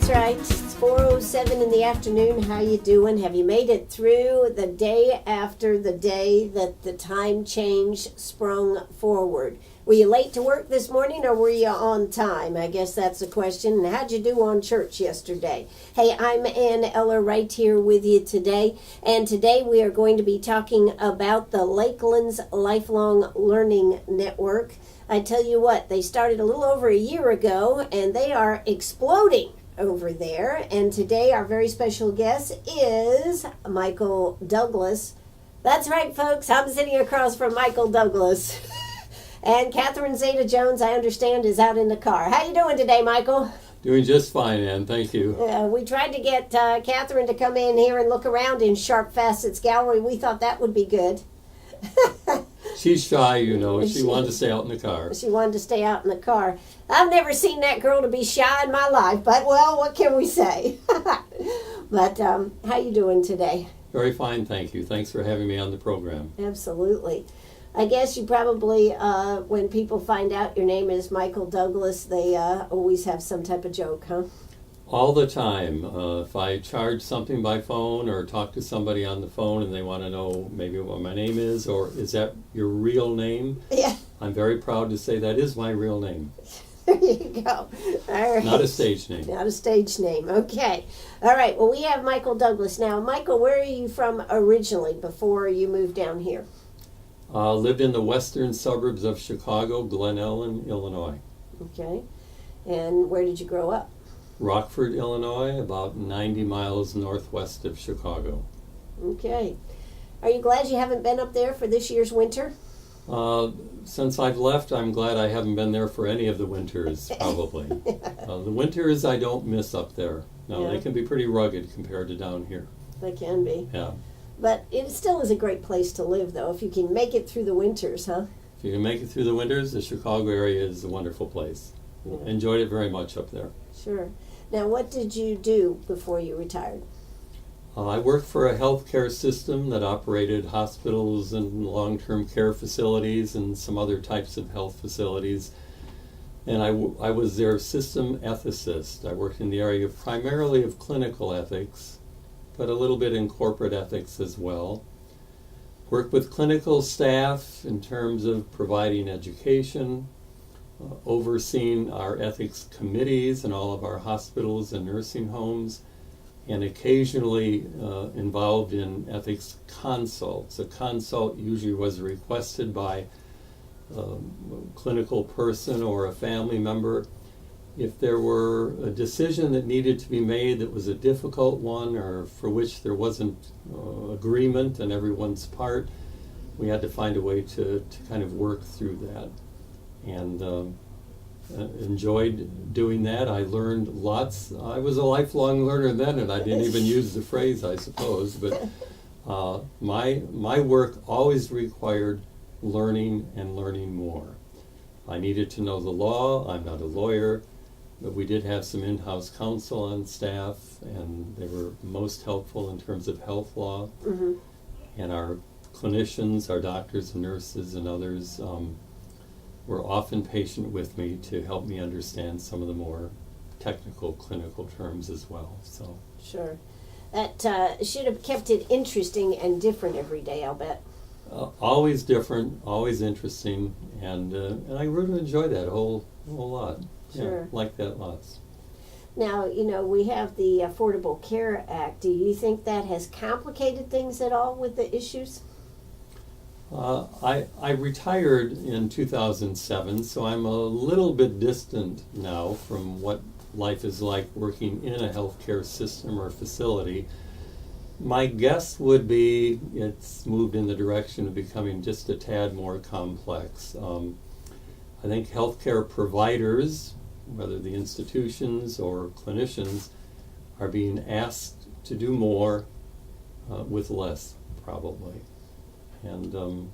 That's right. It's 4:07 in the afternoon. How you doing? Have you made it through the day after the day that the time change sprung forward? Were you late to work this morning or were you on time? I guess that's the question. And how'd you do on church yesterday? Hey, I'm Eller right here with you today. And today we are going to be talking about the Lakelands Lifelong Learning Network. I tell you what, they started a little over a year ago and they are exploding over there. And today our very special guest is Michael Douglas. That's right, folks. I'm sitting across from Michael Douglas. And Catherine Zeta-Jones, I understand, is out in the car. How you doing today, Michael? Doing just fine, Ann. Thank you. We tried to get Catherine to come in here and look around in Sharp Facets Gallery. We thought that would be good. She's shy, you know. She wanted to stay out in the car. She wanted to stay out in the car. I've never seen that girl to be shy in my life, but, well, what can we say? But how you doing today? Very fine, thank you. Thanks for having me on the program. Absolutely. I guess you probably, when people find out your name is Michael Douglas, they always have some type of joke, huh? All the time. If I charge something by phone or talk to somebody on the phone and they want to know maybe what my name is or is that your real name? Yeah. I'm very proud to say that is my real name. There you go. All right. Not a stage name. Not a stage name. Okay. All right. Well, we have Michael Douglas. Now, Michael, where are you from originally before you moved down here? Lived in the western suburbs of Chicago, Glen Ellen, Illinois. Okay. And where did you grow up? Rockford, Illinois, about 90 miles northwest of Chicago. Okay. Are you glad you haven't been up there for this year's winter? Since I've left, I'm glad I haven't been there for any of the winters, probably. The winters I don't miss up there. No, Yeah. They can be pretty rugged compared to down here. They can be. Yeah. But it still is a great place to live, though, if you can make it through the winters, huh? If you can make it through the winters, the Chicago area is a wonderful place. Yeah. Enjoyed it very much up there. Sure. Now, what did you do before you retired? I worked for a healthcare system that operated hospitals and long-term care facilities and some other types of health facilities. And I was their system ethicist. I worked in the area primarily of clinical ethics, but a little bit in corporate ethics as well. Worked with clinical staff in terms of providing education, overseeing our ethics committees in all of our hospitals and nursing homes, and occasionally involved in ethics consults. A consult usually was requested by a clinical person or a family member. If there were a decision that needed to be made that was a difficult one or for which there wasn't agreement on everyone's part, we had to find a way to kind of work through that. And enjoyed doing that. I learned lots. I was a lifelong learner then, and I didn't even use the phrase, I suppose. But my work always required learning and learning more. I needed to know the law. I'm not a lawyer, but we did have some in-house counsel on staff, and they were most helpful in terms of health law. Mm-hmm. And our clinicians, our doctors and nurses and others, were often patient with me to help me understand some of the more technical clinical terms as well. So Sure. That should have kept it interesting and different every day, I'll bet. always different, always interesting, and I really enjoy that a whole lot. Sure. Yeah, like that lots. Now, you know, we have the Affordable Care Act. Do you think that has complicated things at all with the issues? I retired in 2007, so I'm a little bit distant now from what life is like working in a healthcare system or facility. My guess would be it's moved in the direction of becoming just a tad more complex. I think healthcare providers, whether the institutions or clinicians, are being asked to do more with less, probably. And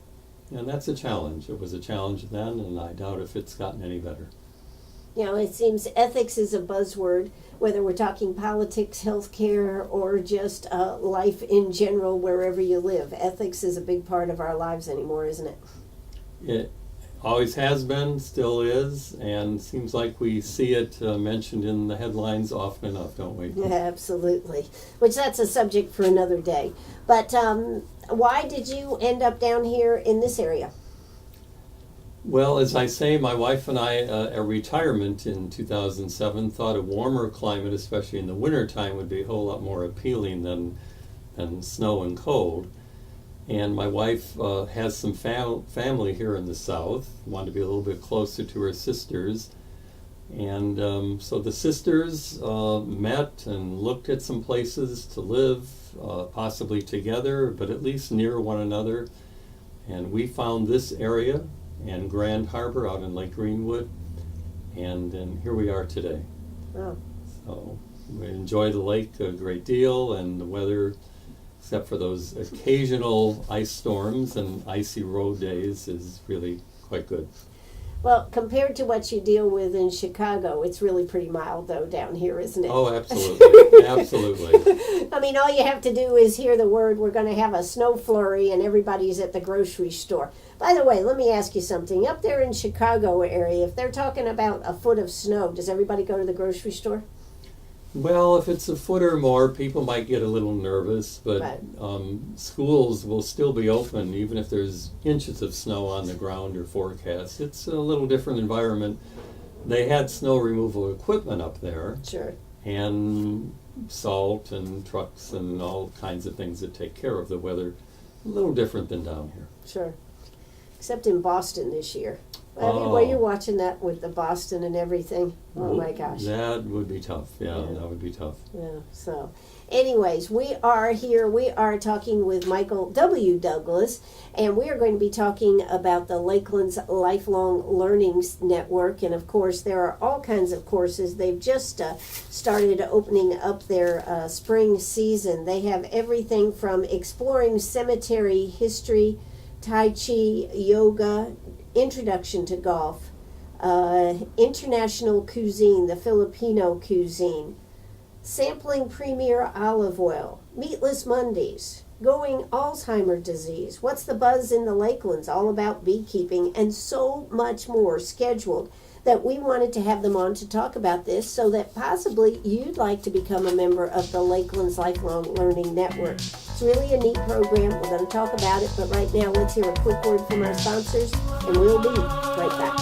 that's a challenge. It was a challenge then, and I doubt if it's gotten any better. You know, it seems ethics is a buzzword, whether we're talking politics, healthcare, or just life in general, wherever you live. Ethics is a big part of our lives anymore, isn't it? Always has been, still is, and seems like we see it mentioned in the headlines often enough, don't we? Yeah, absolutely. Which that's a subject for another day. But why did you end up down here in this area? Well, as I say, my wife and I, at retirement in 2007, thought a warmer climate, especially in the wintertime, would be a whole lot more appealing than snow and cold. And my wife has some family here in the south, wanted to be a little bit closer to her sisters. And so the sisters met and looked at some places to live, possibly together, but at least near one another. And we found this area and Grand Harbor out in Lake Greenwood, and here we are today. Oh. So we enjoy the lake a great deal, and the weather, except for those occasional ice storms and icy road days, is really quite good. Well, compared to what you deal with in Chicago, it's really pretty mild, though, down here, isn't it? Oh, absolutely. Absolutely. I mean, all you have to do is hear the word, we're going to have a snow flurry, and everybody's at the grocery store. By the way, let me ask you something. Up there in Chicago area, if they're talking about a foot of snow, does everybody go to the grocery store? Well, if it's a foot or more, people might get a little nervous, but Right. Schools will still be open even if there's inches of snow on the ground or forecast. It's a little different environment. They had snow removal equipment up there, Sure. and salt and trucks and all kinds of things that take care of the weather. A little different than down here. Sure. Except in Boston this year. I mean, were you watching that with the Boston and everything? Oh my gosh. That would be tough. Yeah, Yeah. that would be tough. Yeah, so anyways, we are here. We are talking with Michael W. Douglas, and we are going to be talking about the Lakelands Lifelong Learning Network. And of course, there are all kinds of courses. They've just started opening up their spring season. They have everything from exploring cemetery history, Tai Chi, yoga, introduction to golf, international cuisine, the Filipino cuisine, sampling premier olive oil, meatless Mondays, going Alzheimer's disease, what's the buzz in the Lakelands, all about beekeeping, and so much more scheduled that we wanted to have them on to talk about this so that possibly you'd like to become a member of the Lakelands Lifelong Learning Network. It's really a neat program. We're going to talk about it, but right now let's hear a quick word from our sponsors, and we'll be right back.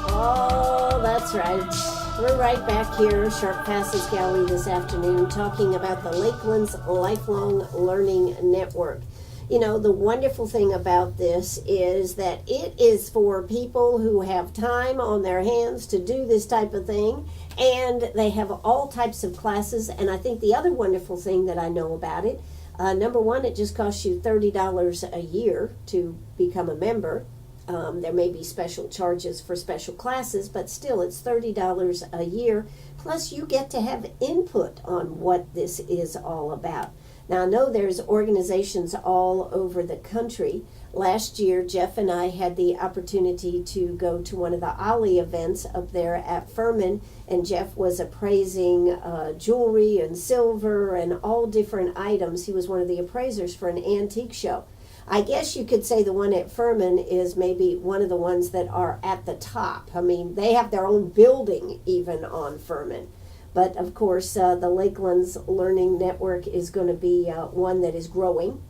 Oh, that's right. We're right back here, Sharp Passes Gallery this afternoon, talking about the Lakelands Lifelong Learning Network. You know, the wonderful thing about this is that it is for people who have time on their hands to do this type of thing, and they have all types of classes. And I think the other wonderful thing that I know about it, number one, it just costs you $30 a year to become a member. There may be special charges for special classes, but still it's $30 a year. Plus you get to have input on what this is all about. Now, I know there's organizations all over the country. Last year, Jeff and I had the opportunity to go to one of the Ollie events up there at Furman, and Jeff was appraising jewelry and silver and all different items. He was one of the appraisers for an antique show. I guess you could say the one at Furman is maybe one of the ones that are at the top. I mean, they have their own building even on Furman. But of course, the Lakelands Learning Network is going to be one that is growing.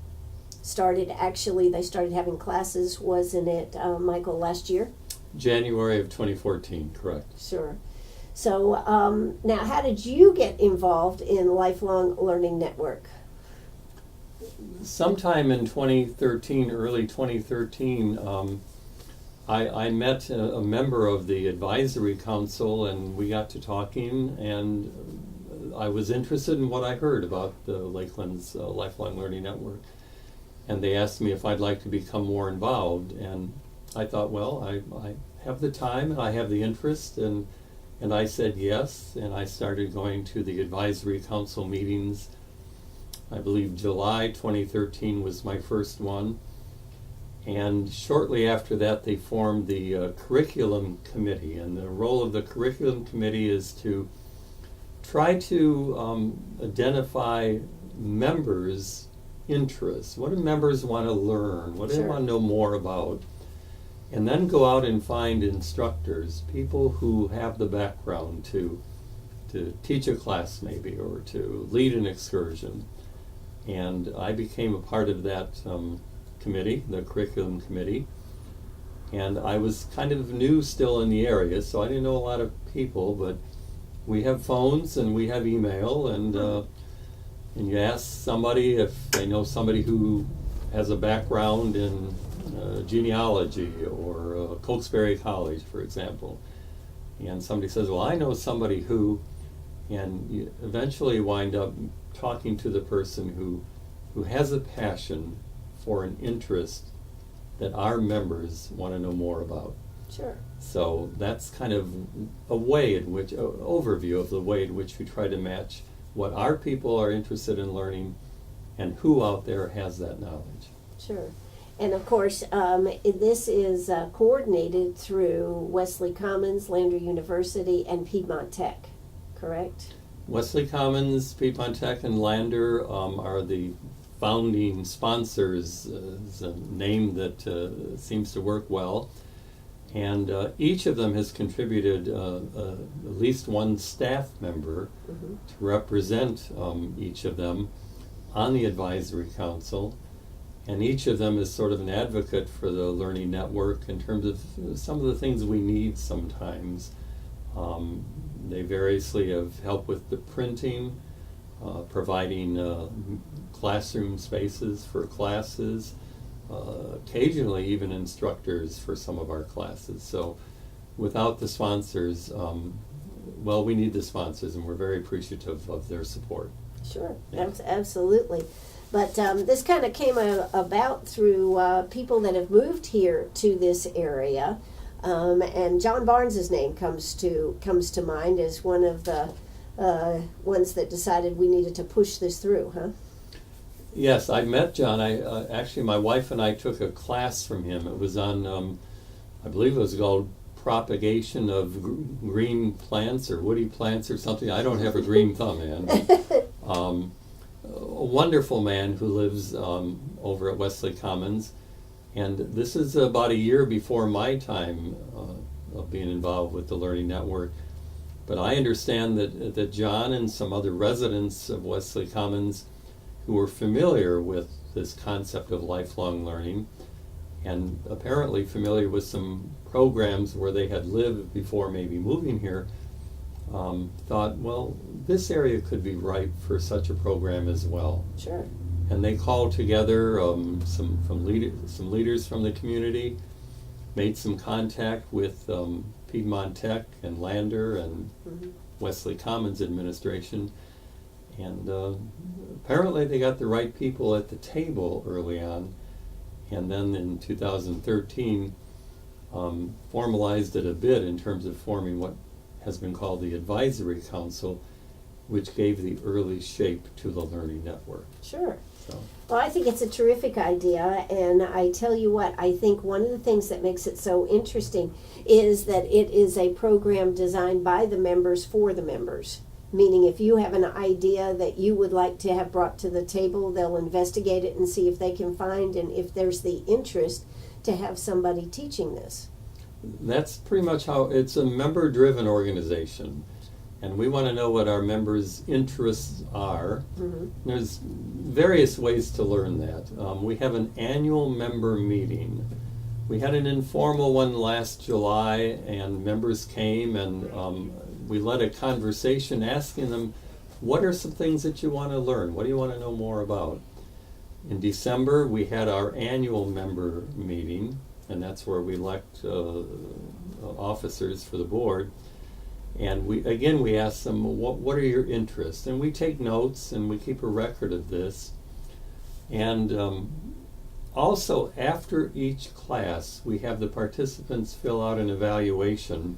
They started having classes, wasn't it, Michael, last year? January of 2014, correct. Sure. So now, how did you get involved in Lifelong Learning Network? Sometime in 2013, early 2013, I met a member of the advisory council, and we got to talking, and I was interested in what I heard about the Lakelands Lifelong Learning Network. And they asked me if I'd like to become more involved, and I thought, well, I have the time and I have the interest, and I said yes, and I started going to the advisory council meetings. I believe July 2013 was my first one. And shortly after that, they formed the curriculum committee. And the role of the curriculum committee is to try to identify members interests? What do members want to learn? What do they Sure. want to know more about? And then go out and find instructors, people who have the background to teach a class maybe, or to lead an excursion. And I became a part of that committee, the curriculum committee. And I was kind of new still in the area, so I didn't know a lot of people, but we have phones and we have email, and you ask somebody if they know somebody who has a background in genealogy or Cokesbury College, for example. And somebody says, well, I know somebody who, and you eventually wind up talking to the person who has a passion for an interest that our members want to know more about. Sure. So that's kind of a way in which, overview of the way in which we try to match what our people are interested in learning and who out there has that knowledge. Sure. And of course, this is coordinated through Wesley Commons, Lander University, and Piedmont Tech, correct? Wesley Commons, Piedmont Tech, and Lander are the founding sponsors. Is a name that seems to work well. And each of them has contributed at least one staff member to represent each of them on the advisory council. And each of them is sort of an advocate for the Learning Network in terms of some of the things we need sometimes. They variously have helped with the printing, providing classroom spaces for classes, occasionally even instructors for some of our classes. So without the sponsors, well, we need the sponsors, and we're very appreciative of their support. Sure, Yeah. absolutely. But this kind of came about through people that have moved here to this area, and John Barnes's name comes to mind as one of the ones that decided we needed to push this through, huh? Yes, I met John. Actually, my wife and I took a class from him. It was on, I believe it was called Propagation of Green Plants or Woody Plants or something. I don't have a green thumb, man. A wonderful man who lives over at Wesley Commons. And this is about a year before my time of being involved with the Learning Network. But I understand that John and some other residents of Wesley Commons who were familiar with this concept of lifelong learning, and apparently familiar with some programs where they had lived before maybe moving here, thought, well, this area could be ripe for such a program as well. Sure. And they called together some leaders from the community, made some contact with Piedmont Tech and Lander and Wesley Commons administration, and apparently they got the right people at the table early on, and then in 2013 formalized it a bit in terms of forming what has been called the Advisory Council, which gave the early shape to the Learning Network. Sure. So, Well, I think it's a terrific idea, and I tell you what, I think one of the things that makes it so interesting is that it is a program designed by the members for the members. Meaning if you have an idea that you would like to have brought to the table, they'll investigate it and see if they can find, and if there's the interest, to have somebody teaching this. that's pretty much how it's a member-driven organization, and we want to know what our members' interests are. There's various ways to learn that. We have an annual member meeting. We had an informal one last July, and members came, and we led a conversation asking them, what are some things that you want to learn? What do you want to know more about? In December, we had our annual member meeting, and that's where we elect officers for the board. And we ask them, what are your interests? And we take notes, and we keep a record of this. And also, after each class, we have the participants fill out an evaluation.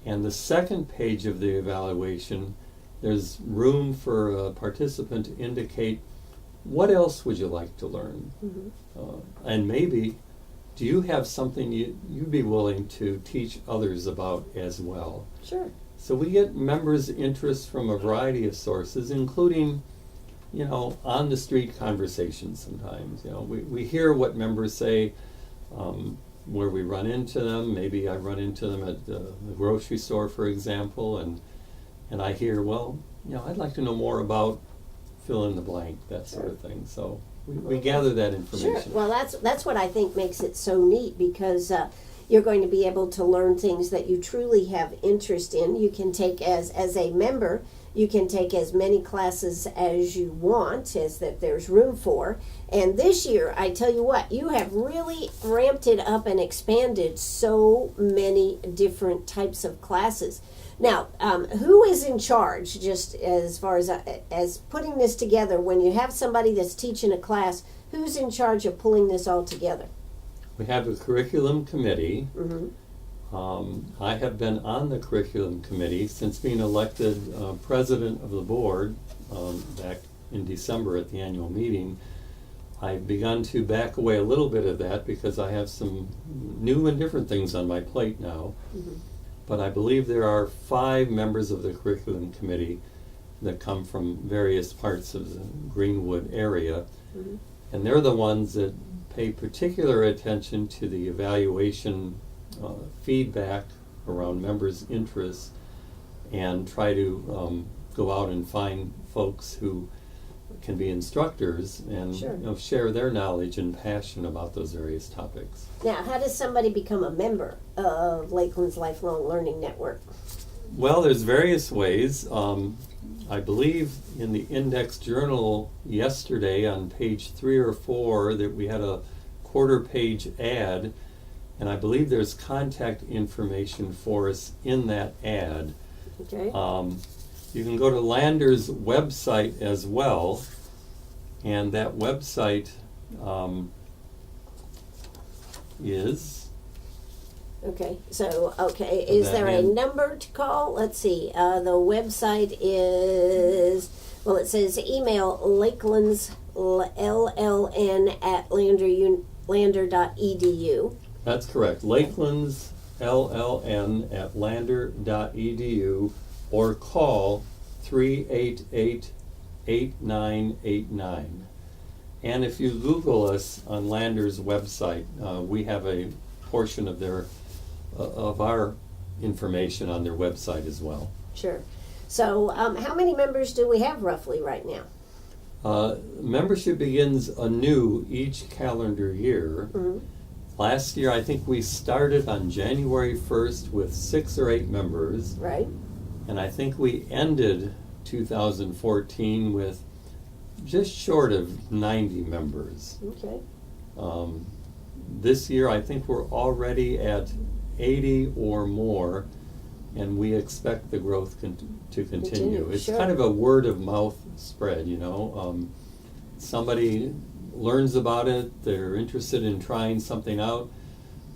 And the second page of the evaluation, there's room for a participant to indicate, what else would you like to learn? And maybe, do you have something you'd be willing to teach others about as well? Sure. So we get members' interest from a variety of sources, including on the street conversations sometimes. We hear what members say, where we run into them. Maybe I run into them at the grocery store, for example, and I hear, well, I'd like to know more about fill in the blank, that sort of thing. So we gather that information. Sure. Well, that's what I think makes it so neat, because you're going to be able to learn things that you truly have interest in. You can take as a member, you can take as many classes as you want, as that there's room for. And this year, I tell you what, you have really ramped it up and expanded so many different types of classes. Now, who is in charge, just as far as putting this together? When you have somebody that's teaching a class, who's in charge of pulling this all together? We have a curriculum committee. Mm-hmm. I have been on the curriculum committee since being elected president of the board back in December at the annual meeting. I've begun to back away a little bit of that because I have some new and different things on my plate now. Mm-hmm. But I believe there are 5 members of the curriculum committee that come from various parts of the Greenwood area. Mm-hmm. And they're the ones that pay particular attention to the evaluation feedback around members' interests, and try to go out and find folks who can be instructors and Sure. Share their knowledge and passion about those various topics. Now, how does somebody become a member of Lakelands Lifelong Learning Network? Well, there's various ways. I believe in the Index Journal yesterday on page 3 or 4 that we had a quarter-page ad, and I believe there's contact information for us in that ad. Okay. You can go to Lander's website as well, and that website is... Okay, so, is there a number to call? Let's see, the website is, well, it says email Lakelands LLN at lander.edu. That's correct, Lakelands LLN at lander.edu, or call 388-8989. And if you Google us on Lander's website, we have a portion of our information on their website as well. Sure. So how many members do we have roughly right now? Membership begins anew each calendar year. Mm-hmm. Last year, I think we started on January 1st with 6 or 8 members. Right. And I think we ended 2014 with just short of 90 members. Okay. This year, I think we're already at 80 or more, and we expect the growth to continue. It's sure. kind of a word of mouth spread, Somebody learns about it, they're interested in trying something out,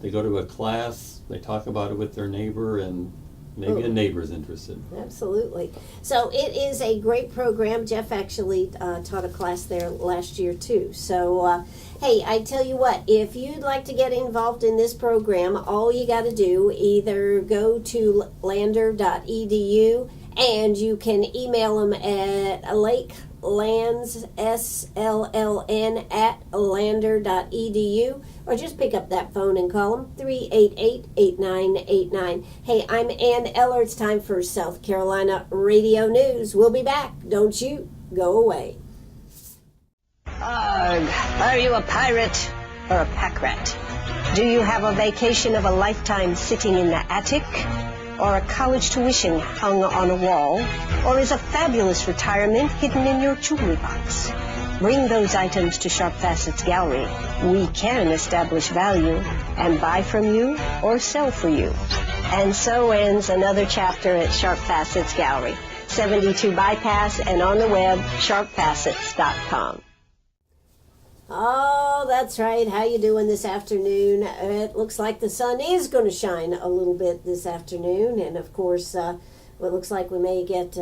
they go to a class, they talk about it with their neighbor, and maybe a neighbor's interested. Absolutely. So it is a great program. Jeff actually taught a class there last year too. So, hey, I tell you what, if you'd like to get involved in this program, all you got to do, either go to lander.edu, and you can email them at lakelandslln at lander.edu, or just pick up that phone and call them, 388-8989. Hey, I'm Ann Eller. It's time for South Carolina Radio News. We'll be back. Don't you go away. Are you a pirate or a pack rat? Do you have a vacation of a lifetime sitting in the attic? Or a college tuition hung on a wall? Or is a fabulous retirement hidden in your jewelry box? Bring those items to Sharp Facets Gallery. We can establish value and buy from you or sell for you. And so ends another chapter at Sharp Facets Gallery, 72 Bypass, and on the web, sharpfacets.com. Oh, that's right. How you doing this afternoon? It looks like the sun is going to shine a little bit this afternoon, and of course, it looks like we may get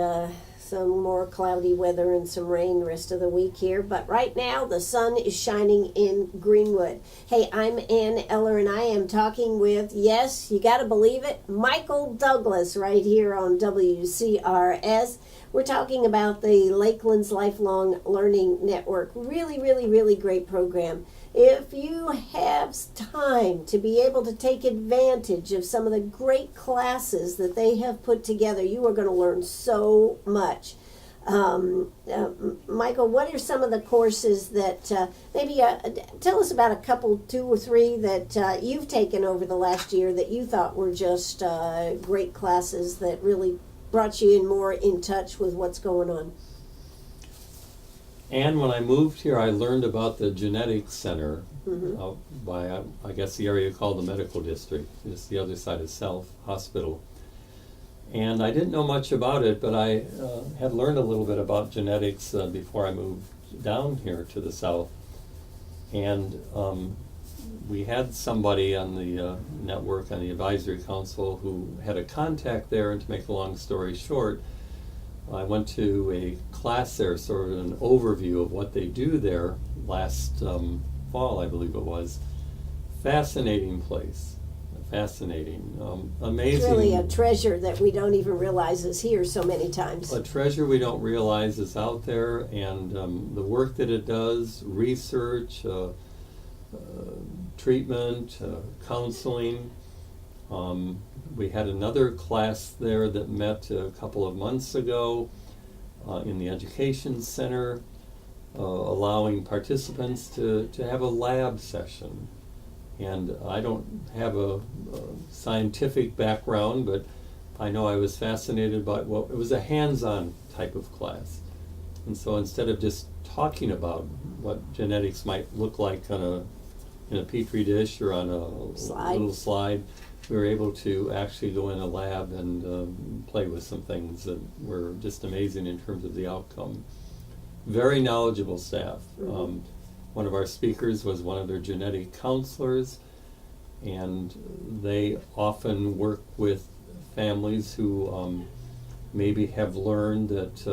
some more cloudy weather and some rain the rest of the week here. But right now, the sun is shining in Greenwood. Hey, I'm Ann Eller, and I am talking with, yes, you got to believe it, Michael Douglas right here on WCRS. We're talking about the Lakelands Lifelong Learning Network. Really, really, really great program. If you have time to be able to take advantage of some of the great classes that they have put together, you are going to learn so much. Michael, what are some of the courses that maybe tell us about a couple, 2 or 3 that you've taken over the last year that you thought were just great classes that really brought you in more in touch with what's going on? And when I moved here, I learned about the genetics center out by, I guess, the area called the medical district, just the other side of South Hospital. And I didn't know much about it, but I had learned a little bit about genetics before I moved down here to the south. And we had somebody on the network, on the advisory council, who had a contact there, and to make a long story short, I went to a class there, sort of an overview of what they do there last fall, I believe it was. Fascinating place. Fascinating. Amazing. It's really a treasure that we don't even realize is here so many times. A treasure we don't realize is out there, and the work that it does, research, treatment, counseling. We had another class there that met a couple of months ago in the education center, allowing participants to have a lab session. And I don't have a scientific background, but I know I was fascinated by, well, it was a hands-on type of class. And so instead of just talking about what genetics might look like in a petri dish or on a little slide, we were able to actually go in a lab and play with some things that were just amazing in terms of the outcome. Very knowledgeable staff. One of our speakers was one of their genetic counselors, and they often work with families who maybe have learned that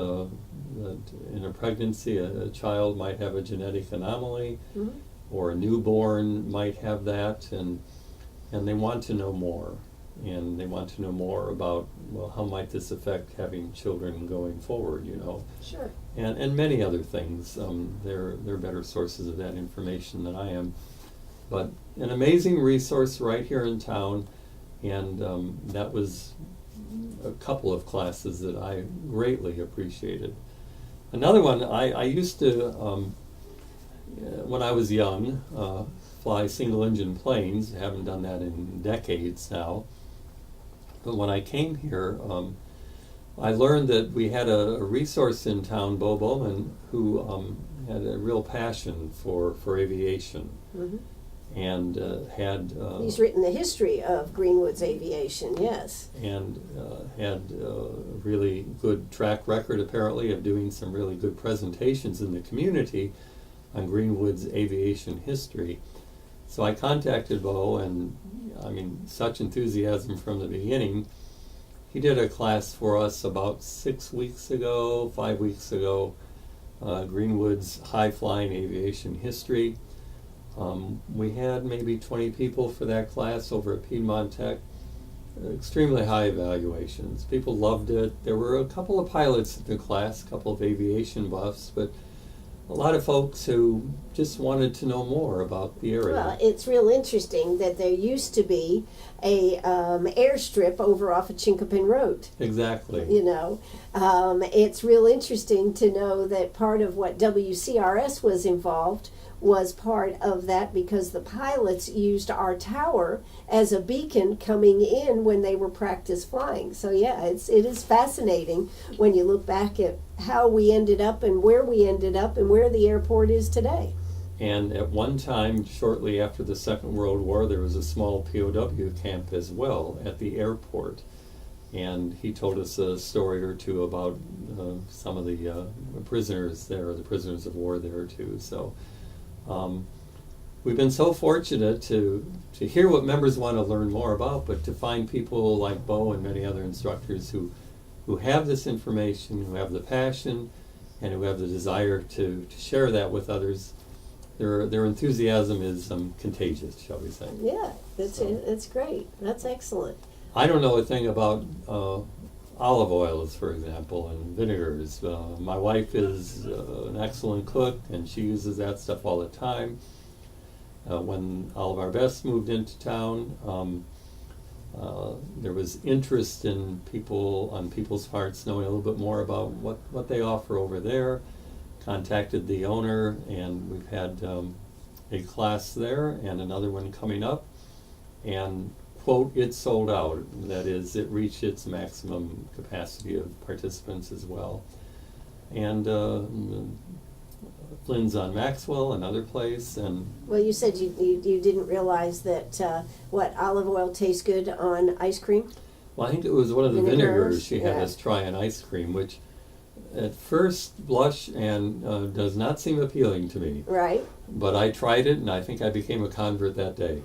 in a pregnancy a child might have a genetic anomaly, or a newborn might have that, and they want to know more. And they want to know more about, well, how might this affect having children going forward, you know? Sure. And many other things. They're better sources of that information than I am. But an amazing resource right here in town, and that was a couple of classes that I greatly appreciated. Another one, I used to, when I was young, fly single-engine planes. Haven't done that in decades now. But when I came here, I learned that we had a resource in town, Bo Bowman, who had a real passion for aviation, and had... He's written the history of Greenwood's aviation, yes. And had a really good track record, apparently, of doing some really good presentations in the community on Greenwood's aviation history. So I contacted Bo, and I mean, such enthusiasm from the beginning. He did a class for us about 5 weeks ago, Greenwood's high-flying aviation history. We had maybe 20 people for that class over at Piedmont Tech. Extremely high evaluations. People loved it. There were a couple of pilots in the class, a couple of aviation buffs, but a lot of folks who just wanted to know more about the area. Well, it's real interesting that there used to be a airstrip over off of Chinkopin Road. Exactly. You know, it's real interesting to know that part of what WCRS was involved was part of that, because the pilots used our tower as a beacon coming in when they were practice flying. So yeah, it is fascinating when you look back at how we ended up and where we ended up and where the airport is today. And at one time, shortly after the Second World War, there was a small POW camp as well at the airport. And he told us a story or two about some of the prisoners there, the prisoners of war there too. So we've been so fortunate to hear what members want to learn more about, but to find people like Bo and many other instructors who have this information, who have the passion, and who have the desire to share that with others. Their enthusiasm is contagious, shall we say. Yeah, it's great. That's excellent. I don't know a thing about olive oils, for example, and vinegars. My wife is an excellent cook, and she uses that stuff all the time. When Olive Our Best moved into town, there was interest in people's parts knowing a little bit more about what they offer over there. Contacted the owner, and we've had a class there and another one coming up, and quote, it sold out. That is, it reached its maximum capacity of participants as well. And Flynn's on Maxwell, another place, and Well, you said you didn't realize that olive oil tastes good on ice cream? well, I think it was one of the vinegars she had yeah. us try on ice cream, which at first blush and does not seem appealing to me. Right. But I tried it, and I think I became a convert that day.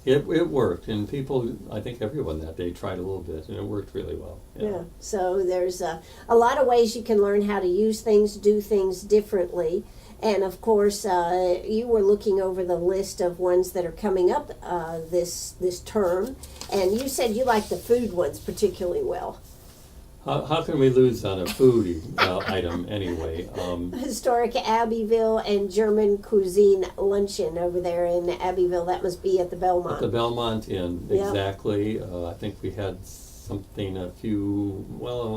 It worked, and people, I think everyone that day tried a little bit, and it worked really well. Yeah. So there's a lot of ways you can learn how to use things, do things differently. And of course, you were looking over the list of ones that are coming up this term, and you said you like the food ones particularly well. How can we lose on a food item anyway? Historic Abbeville and German cuisine luncheon over there in Abbeville. That must be at the Belmont. At the Belmont Inn, Yep. exactly. I think we had something a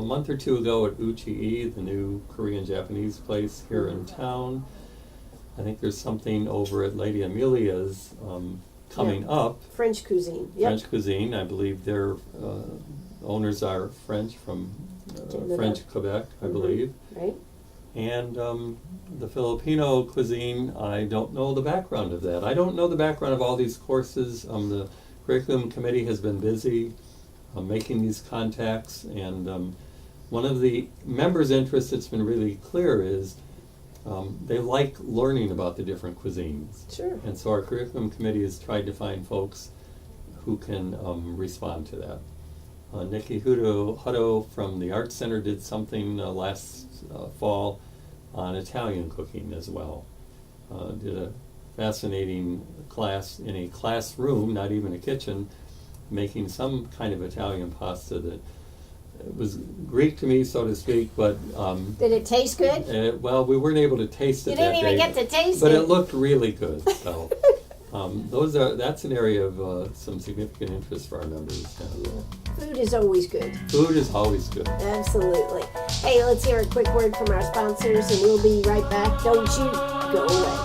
month or two ago at Uchi-e, the new Korean-Japanese place here in town. I think there's something over at Lady Amelia's coming up. French cuisine. Yep. French cuisine. I believe their owners are French from French Quebec, I believe. Right. And the Filipino cuisine, I don't know the background of that. I don't know the background of all these courses. The curriculum committee has been busy making these contacts, and one of the members' interests that's been really clear is they like learning about the different cuisines. Sure. And so our curriculum committee has tried to find folks who can respond to that. Nikki Hutto from the Art Center did something last fall on Italian cooking as well. Did a fascinating class in a classroom, not even a kitchen, making some kind of Italian pasta that was Greek to me, so to speak, but Did it taste good? well, we weren't able to taste it You that didn't even day, get to taste but it. it looked really good. So that's an area of some significant interest for our members. Food is always good. Food is always good. Absolutely. Hey, let's hear a quick word from our sponsors, and we'll be right back. Don't you go away.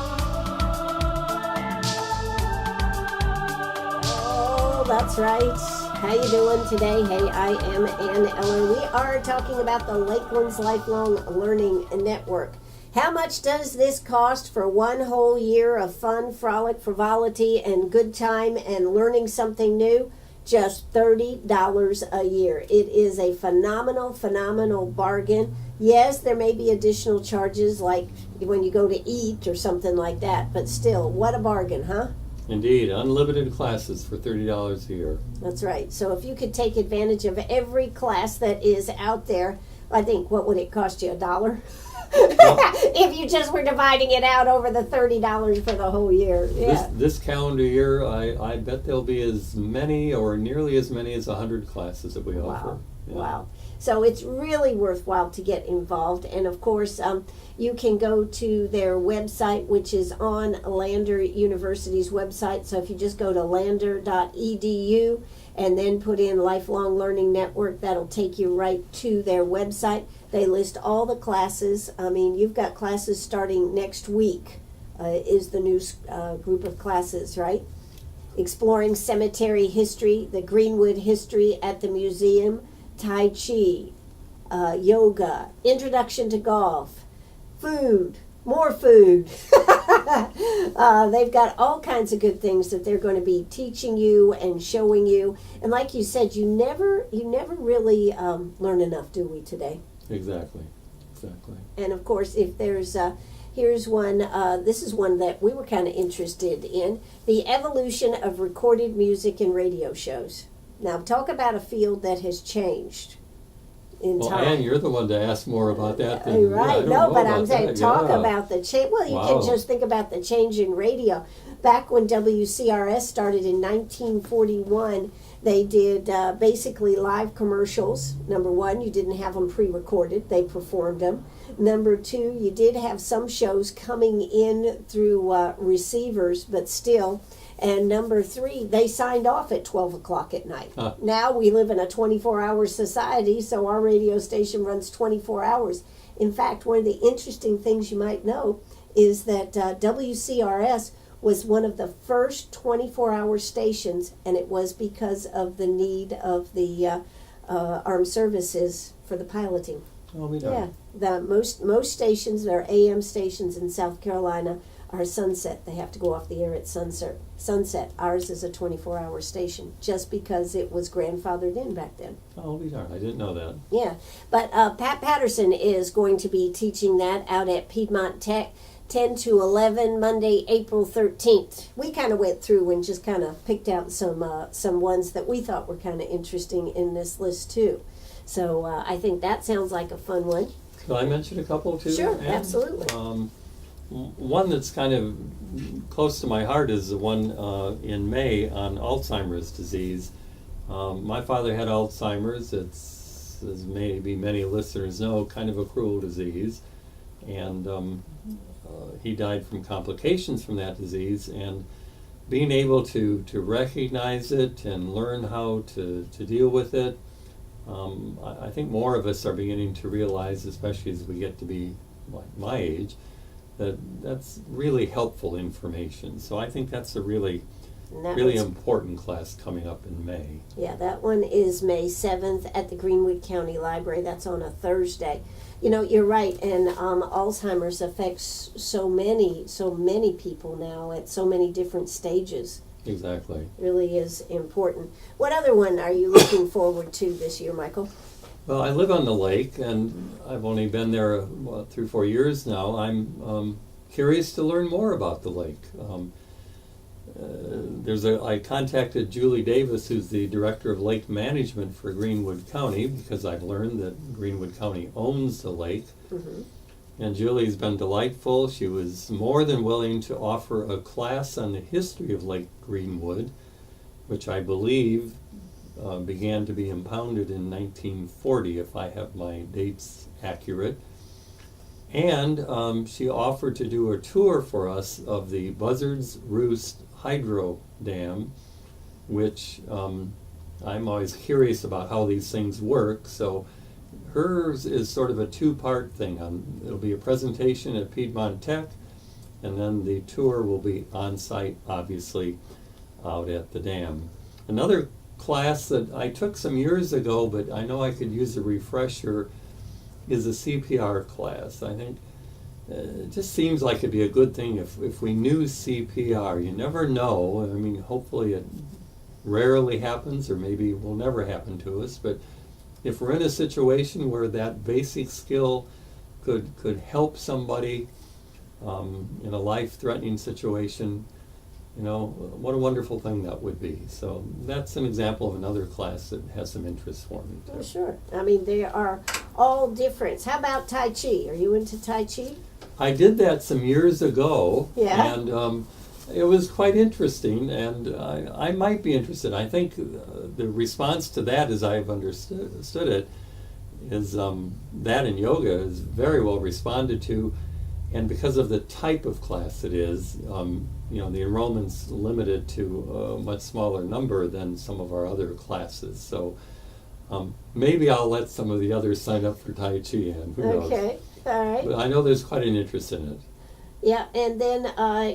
Oh, that's right. How you doing today? Hey, I am Ann Eller. We are talking about the Lakelands Lifelong Learning Network. How much does this cost for one whole year of fun, frolic, frivolity, and good time and learning something new? Just $30 a year. It is a phenomenal bargain. Yes, there may be additional charges like when you go to eat or something like that, but still, what a bargain, huh? Indeed, unlimited classes for $30 a year. That's right. So if you could take advantage of every class that is out there, I think, what would it cost you, $1? If you just were dividing it out over the $30 for the whole year. Yeah. This calendar year, I bet there'll be as many or nearly as many as 100 classes that we offer. Yeah. Wow. So it's really worthwhile to get involved. And of course, you can go to their website, which is on Lander University's website. So if you just go to lander.edu and then put in Lifelong Learning Network, that'll take you right to their website. They list all the classes. I mean, you've got classes starting next week, is the new group of classes, right? Exploring cemetery history, the Greenwood history at the museum, Tai Chi, yoga, introduction to golf, food, more food. They've got all kinds of good things that they're going to be teaching you and showing you. And like you said, you never really learn enough, do we, today? Exactly. And of course, if there's here's one, this is one that we were kind of interested in, the evolution of recorded music and radio shows. Now, talk about a field that has changed in Well, time. Ann, you're the one to ask more about that than Right, I don't no, know but about I'm saying that. talk Yeah. about the change. Well, you Wow. can just think about the change in radio. Back when WCRS started in 1941, They did basically live commercials. Number one, you didn't have them pre-recorded. They performed them. Number two, you did have some shows coming in through receivers, but still. And number three, they signed off at 12 o'clock at night. Now we live in a 24-hour society, so our radio station runs 24 hours. In fact, one of the interesting things you might know is that WCRS was one of the first 24-hour stations, and it was because of the need of the armed services for the piloting. Oh, we know. Yeah, most stations that are AM stations in South Carolina are sunset. They have to go off the air at sunset. Ours is a 24-hour station, just because it was grandfathered in back then. Oh, we darn, I didn't know that. Yeah, but Pat Patterson is going to be teaching that out at Piedmont Tech, 10 to 11, Monday, April 13th. We kind of went through and just kind of picked out some ones that we thought were kind of interesting in this list too. So I think that sounds like a fun one. Could I mention a couple too? Sure, Ann? absolutely. One that's kind of close to my heart is the one in May on Alzheimer's disease. My father had Alzheimer's. It's, as maybe many listeners know, kind of a cruel disease. And he died from complications from that disease. And being able to recognize it and learn how to deal with it, I think more of us are beginning to realize, especially as we get to be like my age, that's really helpful information. So I think that's a really important class coming up in May. Yeah, that one is May 7th at the Greenwood County Library. That's on a Thursday. You know, you're right, and Alzheimer's affects so many people now at so many different stages. Exactly. Really is important. What other one are you looking forward to this year, Michael? Well, I live on the lake, and I've only been there 3 or 4 years now. I'm curious to learn more about the lake. I contacted Julie Davis, who's the director of lake management for Greenwood County, because I've learned that Greenwood County owns the lake. Mm-hmm. And Julie's been delightful. She was more than willing to offer a class on the history of Lake Greenwood, which I believe began to be impounded in 1940, if I have my dates accurate. And she offered to do a tour for us of the Buzzard's Roost Hydro Dam, which I'm always curious about how these things work. So hers is sort of a 2-part thing. It'll be a presentation at Piedmont Tech, and then the tour will be on site, obviously, out at the dam. Another class that I took some years ago, but I know I could use a refresher, is a CPR class. I think it just seems like it'd be a good thing if we knew CPR. You never know. I mean, hopefully it rarely happens, or maybe will never happen to us, but if we're in a situation where that basic skill could help somebody in a life-threatening situation, you know, what a wonderful thing that would be. So that's an example of another class that has some interest for me too. Oh, sure. I mean, they are all different. How about Tai Chi? Are you into Tai Chi? I did that some years ago. Yeah. And it was quite interesting, and I might be interested. I think the response to that, as I've understood it, is that in yoga is very well responded to, and because of the type of class it is, you know, the enrollment's limited to a much smaller number than some of our other classes. So maybe I'll let some of the others sign up for Tai Chi, and who knows? Okay, all right. But I know there's quite an interest in it. Yeah, and then,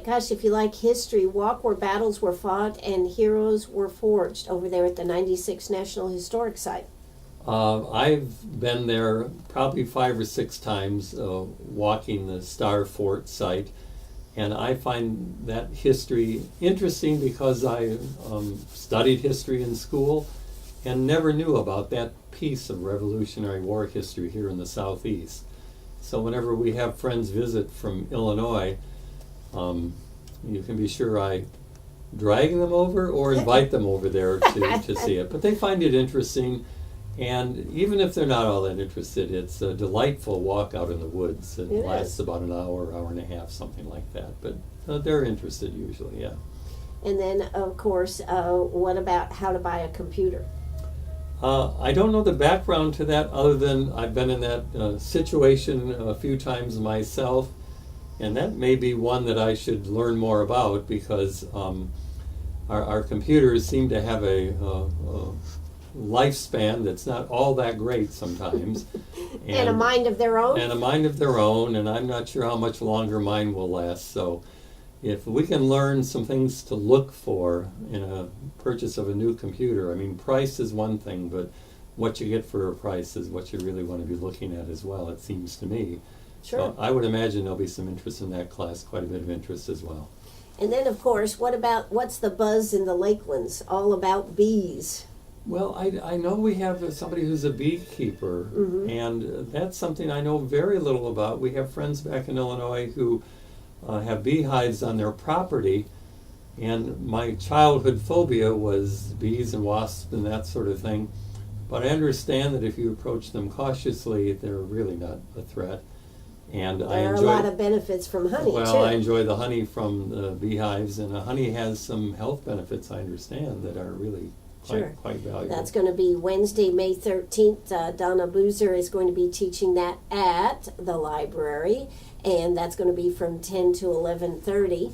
gosh, if you like history, walk where battles were fought and heroes were forged over there at the 96 National Historic Site. I've been there probably 5 or 6 times walking the Star Fort site, and I find that history interesting because I studied history in school and never knew about that piece of Revolutionary War history here in the Southeast. So whenever we have friends visit from Illinois, you can be sure I drag them over or invite them over there to see it. But they find it interesting, and even if they're not all that interested, it's a delightful walk out in the woods. It lasts about an hour, hour and a half, something like that. But they're interested usually, yeah. And then, of course, what about how to buy a computer? I don't know the background to that other than I've been in that situation a few times myself, and that may be one that I should learn more about because our computers seem to have a lifespan that's not all that great sometimes. And a mind of their own? And a mind of their own, and I'm not sure how much longer mine will last. So if we can learn some things to look for in a purchase of a new computer, I mean, price is one thing, but what you get for a price is what you really want to be looking at as well, it seems to me. Sure. So I would imagine there'll be some interest in that class, quite a bit of interest as well. And then, of course, what's the buzz in the Lakelands all about bees? Well, I know we have somebody who's a beekeeper, and that's something I know very little about. We have friends back in Illinois who have beehives on their property, and my childhood phobia was bees and wasps and that sort of thing. But I understand that if you approach them cautiously, they're really not a threat. And There are a lot of benefits from honey, too. Well, I enjoy the honey from the beehives, and honey has some health benefits, I understand, that are really quite valuable. That's going to be Wednesday, May 13th. Donna Boozer is going to be teaching that at the library, and that's going to be from 10 to 11:30.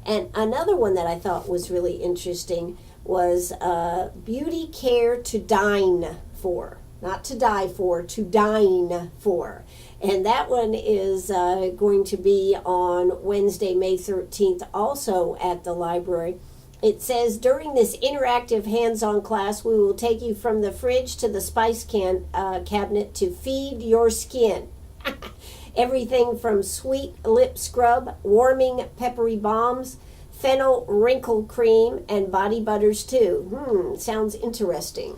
And another one that I thought was really interesting was beauty care to dine for. Not to die for, to dine for. And that one is going to be on Wednesday, May 13th, also at the library. It says, during this interactive hands-on class, we will take you from the fridge to the spice cabinet to feed your skin. Everything from sweet lip scrub, warming peppery balms, fennel wrinkle cream, and body butters too. Sounds interesting.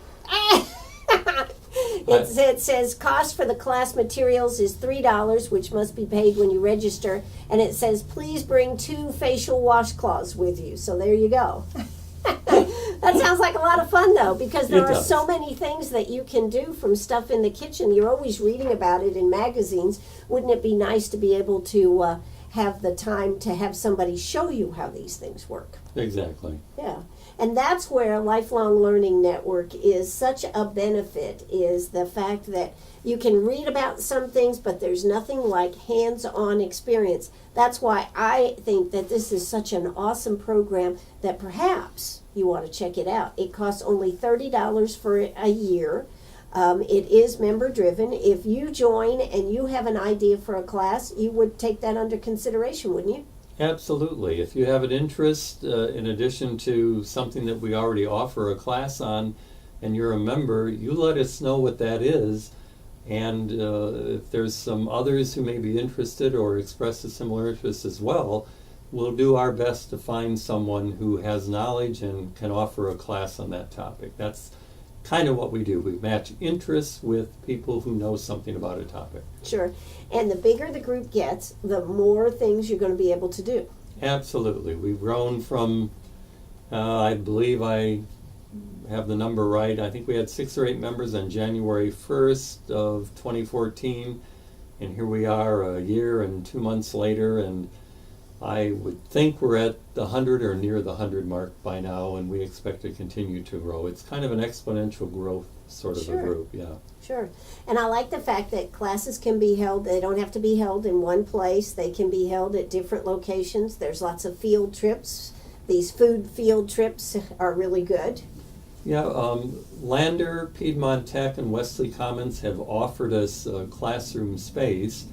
It says cost for the class materials is $3, which must be paid when you register. And it says, please bring 2 facial washcloths with you. So there you go. That sounds like a lot of fun, though, because there are so many things that you can do from stuff in the kitchen. You're always reading about it in magazines. Wouldn't it be nice to be able to have the time to have somebody show you how these things work? Exactly. Yeah. And that's where Lifelong Learning Network is such a benefit, is the fact that you can read about some things, but there's nothing like hands-on experience. That's why I think that this is such an awesome program that perhaps you want to check it out. It costs only $30 for a year. It is member-driven. If you join and you have an idea for a class, you would take that under consideration, wouldn't you? Absolutely. If you have an interest, in addition to something that we already offer a class on, and you're a member, you let us know what that is. And if there's some others who may be interested or express a similar interest as well, we'll do our best to find someone who has knowledge and can offer a class on that topic. That's kind of what we do. We match interests with people who know something about a topic. Sure. And the bigger the group gets, the more things you're going to be able to do. Absolutely. We've grown from, I believe I have the number right, I think we had 6 or 8 members on January 1st of 2014, and here we are a year and 2 months later, and I would think we're at the 100 or near the 100 mark by now, and we expect to continue to grow. It's kind of an exponential growth sort of a group, yeah. Sure. And I like the fact that classes can be held, they don't have to be held in one place. They can be held at different locations. There's lots of field trips. These food field trips are really good. Yeah, Lander, Piedmont Tech, and Wesley Commons have offered us classroom space.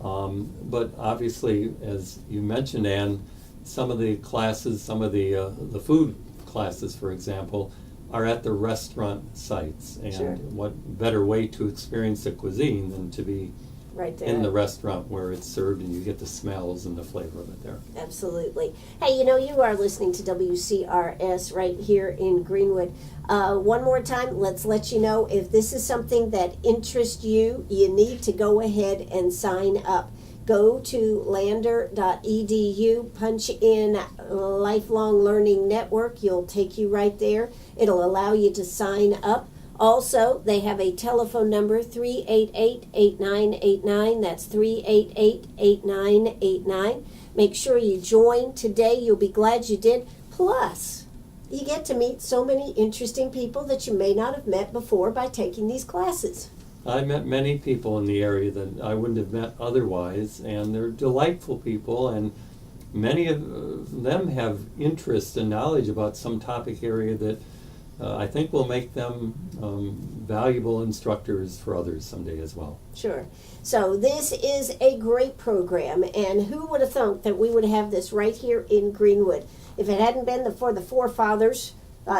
But obviously, as you mentioned, Ann, some of the classes, some of the food classes, for example, are at the restaurant sites. And what better way to experience the cuisine than to be right there in the restaurant where it's served and you get the smells and the flavor of it there. Absolutely. Hey, you are listening to WCRS right here in Greenwood. One more time, let's let you know if this is something that interests you, you need to go ahead and sign up. Go to lander.edu, punch in Lifelong Learning Network. You'll take you right there. It'll allow you to sign up. Also, they have a telephone number, 388-8989. That's 388-8989. Make sure you join today. You'll be glad you did. Plus, you get to meet so many interesting people that you may not have met before by taking these classes. I met many people in the area that I wouldn't have met otherwise, and they're delightful people, and many of them have interest and knowledge about some topic area that I think will make them valuable instructors for others someday as well. Sure. So this is a great program, and who would have thought that we would have this right here in Greenwood? If it hadn't been for the forefathers,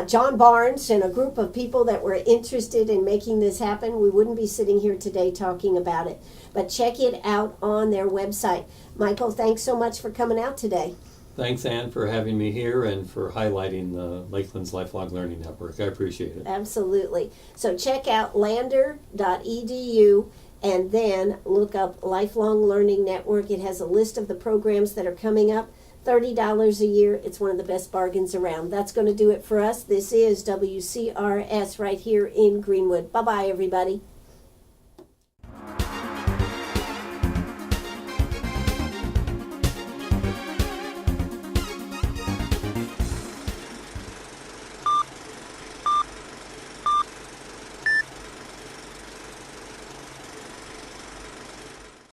John Barnes and a group of people that were interested in making this happen, we wouldn't be sitting here today talking about it. But check it out on their website. Michael, thanks so much for coming out today. Thanks, Ann, for having me here and for highlighting the Lakelands Lifelong Learning Network. I appreciate it. Absolutely. So check out lander.edu and then look up Lifelong Learning Network. It has a list of the programs that are coming up. $30 a year. It's one of the best bargains around. That's going to do it for us. This is WCRS right here in Greenwood. Bye-bye, everybody.